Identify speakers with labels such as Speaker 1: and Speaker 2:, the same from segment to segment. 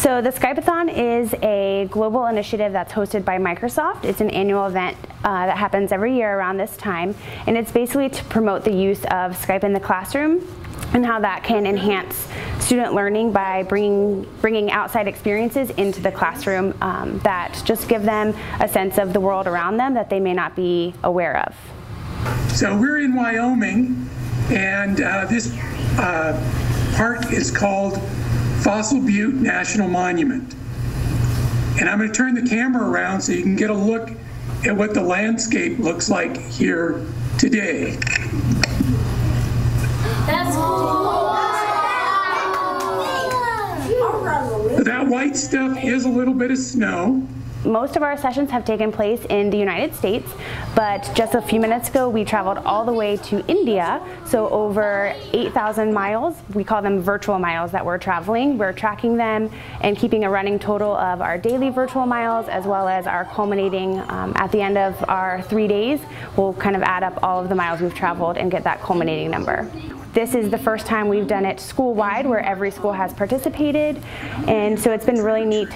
Speaker 1: So the Skype-a-Thon is a global initiative that's hosted by Microsoft. It's an annual event that happens every year around this time, and it's basically to promote the use of Skype in the classroom and how that can enhance student learning by bringing outside experiences into the classroom that just give them a sense of the world around them that they may not be aware of.
Speaker 2: So we're in Wyoming, and this park is called Fossil Butte National Monument. And I'm going to turn the camera around so you can get a look at what the landscape looks like here today.
Speaker 3: That's cool.
Speaker 2: That white stuff is a little bit of snow.
Speaker 1: Most of our sessions have taken place in the United States, but just a few minutes ago we traveled all the way to India, so over 8,000 miles. We call them virtual miles that we're traveling. We're tracking them and keeping a running total of our daily virtual miles as well as our culminating at the end of our 3 days. We'll kind of add up all of the miles we've traveled and get that culminating number. This is the first time we've done it school-wide where every school has participated, and so it's been really neat.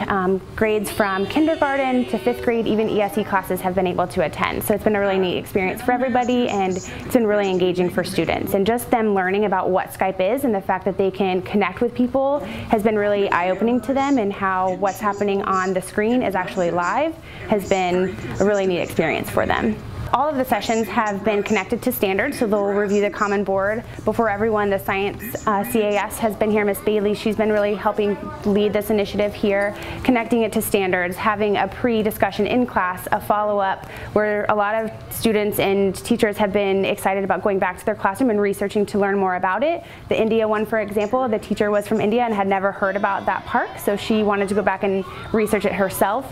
Speaker 1: Grades from kindergarten to 5th grade, even ESE classes have been able to attend. So it's been a really neat experience for everybody, and it's been really engaging for students. And just them learning about what Skype is and the fact that they can connect with people has been really eye-opening to them, and how what's happening on the screen is actually live has been a really neat experience for them. All of the sessions have been connected to standards, so they'll review the Common Board before everyone. The Science CAS has been here, Miss Bailey. She's been really helping lead this initiative here, connecting it to standards, having a pre-discussion in class, a follow-up, where a lot of students and teachers have been excited about going back to their classroom and researching to learn more about it. The India one, for example, the teacher was from India and had never heard about that park, so she wanted to go back and research it herself.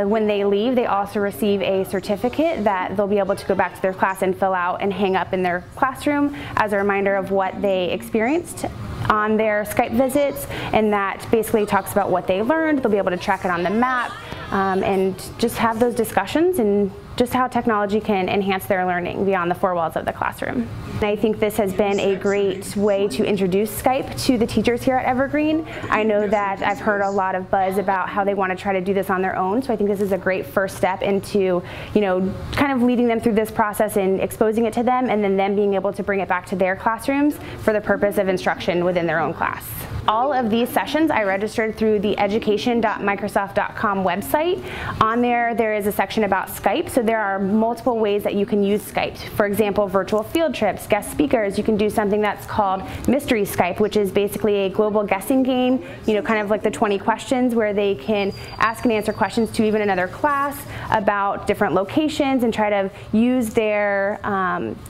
Speaker 1: When they leave, they also receive a certificate that they'll be able to go back to their class and fill out and hang up in their classroom as a reminder of what they experienced on their Skype visits, and that basically talks about what they learned. They'll be able to track it on the map and just have those discussions and just how technology can enhance their learning beyond the four walls of the classroom. And I think this has been a great way to introduce Skype to the teachers here at Evergreen. I know that I've heard a lot of buzz about how they want to try to do this on their own, so I think this is a great first step into, you know, kind of leading them through this process and exposing it to them, and then them being able to bring it back to their classrooms for the purpose of instruction within their own class. All of these sessions I registered through the education.microsoft.com website. On there is a section about Skype, so there are multiple ways that you can use Skype. For example, virtual field trips, guest speakers. You can do something that's called Mystery Skype, which is basically a global guessing game, you know, kind of like the 20 questions, where they can ask and answer questions to even another class about different locations and try to use their,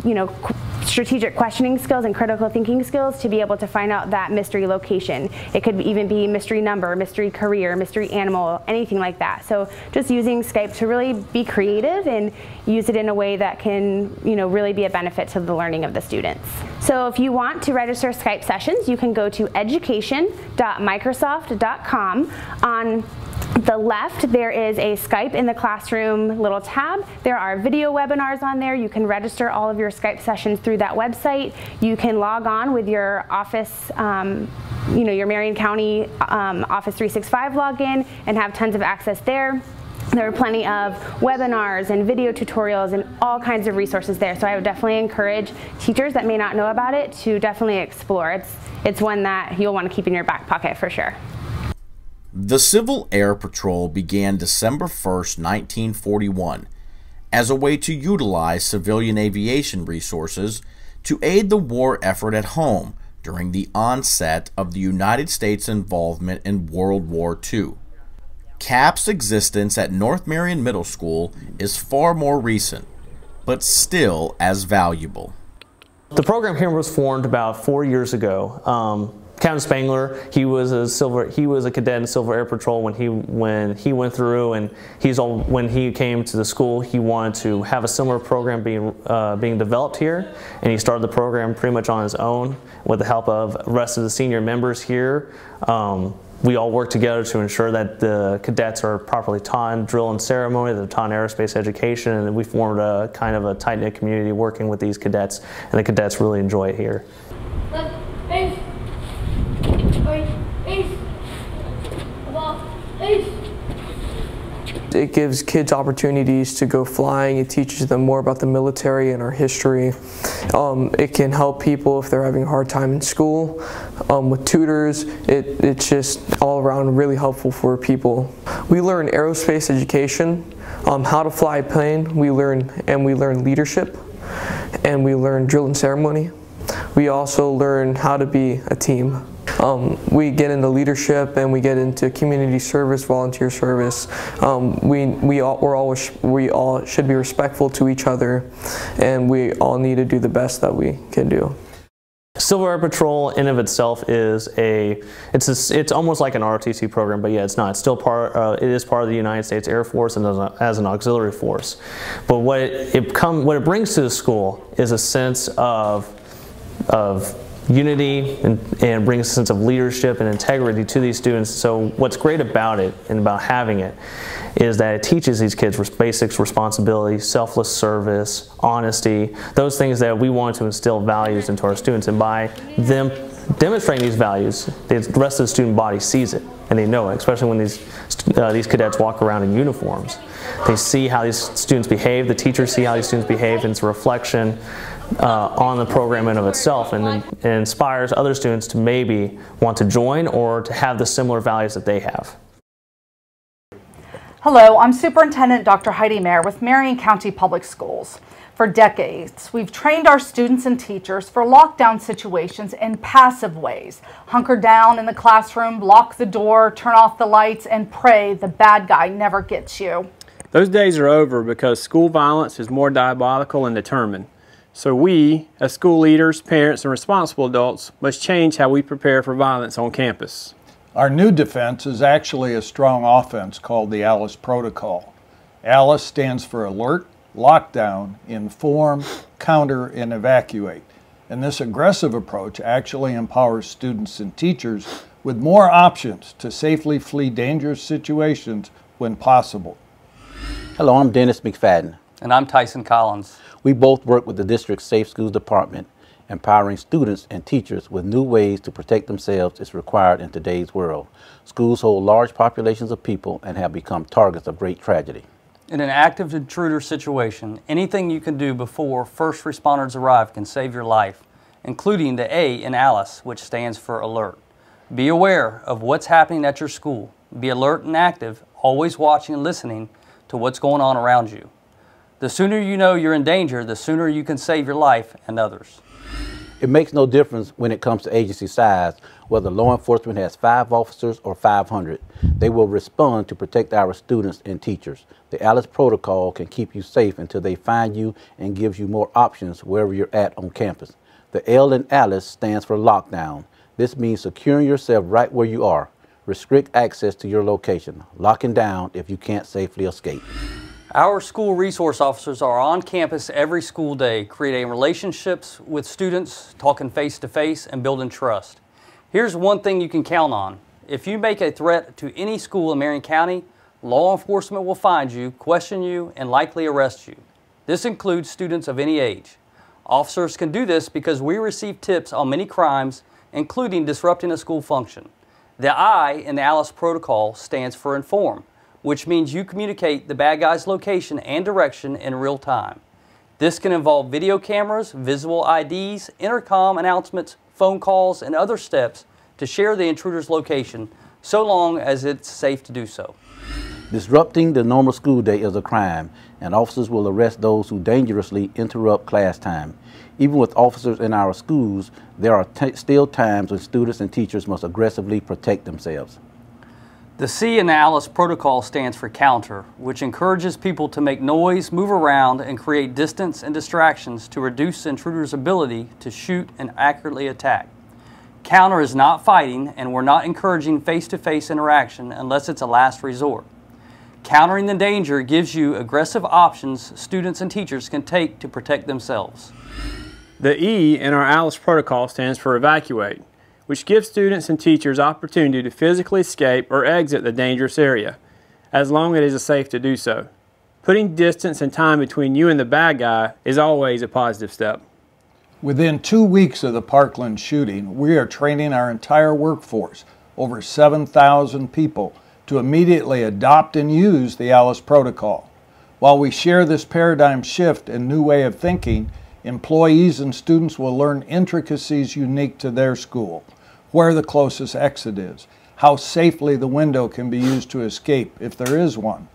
Speaker 1: you know, strategic questioning skills and critical thinking skills to be able to find out that mystery location. It could even be mystery number, mystery career, mystery animal, anything like that. So just using Skype to really be creative and use it in a way that can, you know, really be a benefit to the learning of the students. So if you want to register Skype sessions, you can go to education.microsoft.com. On the left, there is a Skype in the classroom little tab. There are video webinars on there. You can register all of your Skype sessions through that website. You can log on with your Office, you know, your Marion County Office 365 login and have tons of access there. There are plenty of webinars and video tutorials and all kinds of resources there. So I would definitely encourage teachers that may not know about it to definitely explore. It's one that you'll want to keep in your back pocket for sure.
Speaker 4: The Civil Air Patrol began December 1st, 1941, as a way to utilize civilian aviation resources to aid the war effort at home during the onset of the United States involvement in World War II. CAP's existence at North Marion Middle School is far more recent, but still as valuable.
Speaker 5: The program here was formed about 4 years ago. Captain Spangler, he was a cadet in Civil Air Patrol when he went through, and when he came to the school, he wanted to have a similar program being developed here, and he started the program pretty much on his own with the help of the rest of the senior members here. We all work together to ensure that the cadets are properly taught in drill and ceremony, they're taught in aerospace education, and we formed a kind of a tight-knit community working with these cadets, and the cadets really enjoy it here.
Speaker 3: it gives kids opportunities to go flying. It teaches them more about the military and our history. It can help people if they're having a hard time in school. With tutors, it's just all around really helpful for people. We learn aerospace education, how to fly a plane. We learn leadership, and we learn drill and ceremony. We also learn how to be a team. We get into leadership, and we get into community service, volunteer service. We all should be respectful to each other, and we all need to do the best that we can do.
Speaker 5: Civil Air Patrol in of itself is it's almost like an ROTC program, but yeah, it's not. It's still it is part of the United States Air Force and as an auxiliary force. But what it brings to the school is a sense of unity and brings a sense of leadership and integrity to these students. So what's great about it and about having it is that it teaches these kids basic responsibility, selfless service, honesty, those things that we want to instill values into our students. And by them demonstrating these values, the rest of the student body sees it and they know it, especially when these cadets walk around in uniforms. They see how these students behave, the teachers see how these students behave, and it's a reflection on the program in of itself, and it inspires other students to maybe want to join or to have the similar values that they have.
Speaker 6: Hello, I'm Superintendent Dr. Heidi Mayer with Marion County Public Schools. For decades, we've trained our students and teachers for lockdown situations in passive ways. Hunker down in the classroom, lock the door, turn off the lights, and pray the bad guy never gets you.
Speaker 7: Those days are over because school violence is more diabolical and determined. So we, as school leaders, parents, and responsible adults, must change how we prepare for violence on campus.
Speaker 8: Our new defense is actually a strong offense called the ALICE protocol. ALICE stands for Alert, Lockdown, Inform, Counter, and Evacuate. And this aggressive approach actually empowers students and teachers with more options to safely flee dangerous situations when possible.
Speaker 9: Hello, I'm Dennis McFadden.
Speaker 10: And I'm Tyson Collins.
Speaker 9: We both work with the district's Safe Schools Department. Empowering students and teachers with new ways to protect themselves is required in today's world. Schools hold large populations of people and have become targets of great tragedy.
Speaker 10: In an active intruder situation, anything you can do before first responders arrive can save your life, including the A in ALICE, which stands for Alert. Be aware of what's happening at your school. Be alert and active, always watching and listening to what's going on around you. The sooner you know you're in danger, the sooner you can save your life and others.
Speaker 9: It makes no difference when it comes to agency size, whether law enforcement has 5 officers or 500. They will respond to protect our students and teachers. The ALICE protocol can keep you safe until they find you and gives you more options wherever you're at on campus. The L in ALICE stands for lockdown. This means securing yourself right where you are. Restrict access to your location. Locking down if you can't safely escape.
Speaker 10: Our school resource officers are on campus every school day, creating relationships with students, talking face-to-face, and building trust. Here's one thing you can count on. If you make a threat to any school in Marion County, law enforcement will find you, question you, and likely arrest you. This includes students of any age. Officers can do this because we receive tips on many crimes, including disrupting a school function. The I in the ALICE protocol stands for Inform, which means you communicate the bad guy's location and direction in real time. This can involve video cameras, visual IDs, intercom announcements, phone calls, and other steps to share the intruder's location, so long as it's safe to do so.
Speaker 9: Disrupting the normal school day is a crime, and officers will arrest those who dangerously interrupt class time. Even with officers in our schools, there are still times when students and teachers must aggressively protect themselves.
Speaker 10: The C in the ALICE protocol stands for Counter, which encourages people to make noise, move around, and create distance and distractions to reduce the intruder's ability to shoot and accurately attack. Counter is not fighting, and we're not encouraging face-to-face interaction unless it's a last resort. Countering the danger gives you aggressive options students and teachers can take to protect themselves.
Speaker 7: The E in our ALICE protocol stands for Evacuate, which gives students and teachers opportunity to physically escape or exit the dangerous area, as long as it is safe to do so. Putting distance and time between you and the bad guy is always a positive step.
Speaker 8: Within 2 weeks of the Parkland shooting, we are training our entire workforce, over 7,000 people, to immediately adopt and use the ALICE protocol. While we share this paradigm shift and new way of thinking, employees and students will learn intricacies unique to their school, where the closest exit is, how safely the window can be used to escape if there is one,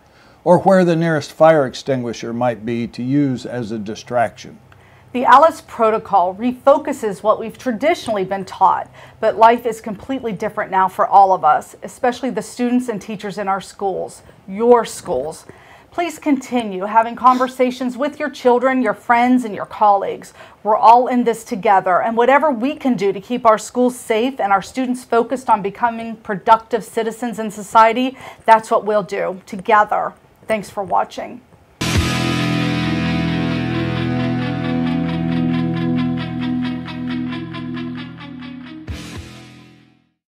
Speaker 8: or where the nearest fire extinguisher might be to use as a distraction.
Speaker 6: The ALICE protocol refocuses what we've traditionally been taught, but life is completely different now for all of us, especially the students and teachers in our schools, your schools. Please continue having conversations with your children, your friends, and your colleagues. We're all in this together, and whatever we can do to keep our schools safe and our students focused on becoming productive citizens in society, that's what we'll do together. Thanks for watching.